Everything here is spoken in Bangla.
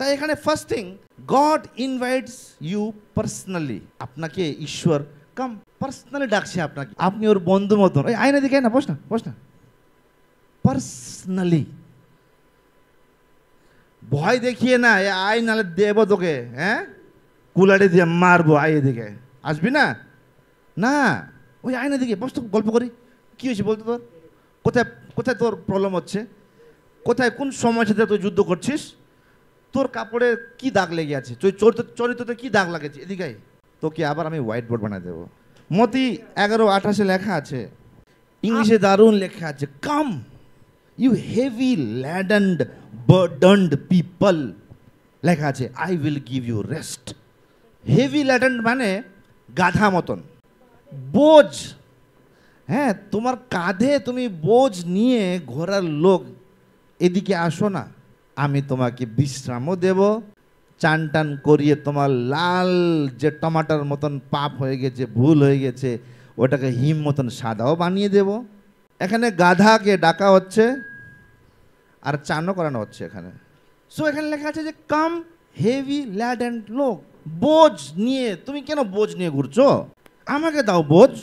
তাই এখানে first thing, God invites you personally. আপনাকে ঈশ্বর কাম পার্সোনালি ডাকছে আপনাকে, আপনি ওর বন্ধু মতন। ওই আয়না দিকে না, বস না, বস না। পার্সোনালি, ভয় দেখিয়ে না, আয় নালে দেব তোকে, হ্যাঁ কুলারে দিয়ে মারবো, আয় এদিকে আসবি না, না ওই আয়না দিকে বস, তো গল্প করি। কি হয়েছে বলতো তোর? কোথায় কোথায় তোর প্রবলেম হচ্ছে? কোথায় কোন সময় সাথে তুই যুদ্ধ করছিস? তোর কাপড়ে কি দাগ লেগে আছে? চরিত্রতে কি দাগ লাগেছে? এদিকে তোকে আবার আমি হোয়াইট বোর্ড বানাই দেবো। মতি 11:28 লেখা আছে, ইংলিশে দারুণ লেখা আছে, come you heavy laden burdened people, লেখা আছে I will give you rest. Heavy laden মানে গাধা মতন, বোঝ। হ্যাঁ, তোমার কাঁধে তুমি বোঝ নিয়ে ঘোরার লোক, এদিকে আসো না, আমি তোমাকে বিশ্রামও দেব, চান টান করিয়ে তোমার লাল যে টমাটার মতন পাপ হয়ে গেছে, ভুল হয়ে গেছে, ওটাকে হিম মতন সাদাও বানিয়ে দেব। এখানে গাধাকে ডাকা হচ্ছে আর চানও করানো হচ্ছে এখানে। সো এখানে লেখা আছে যে কাম হেভি ল্যাডেন্ড লোক, বোঝ নিয়ে। তুমি কেন বোঝ নিয়ে ঘুরছো? আমাকে দাও বোঝ।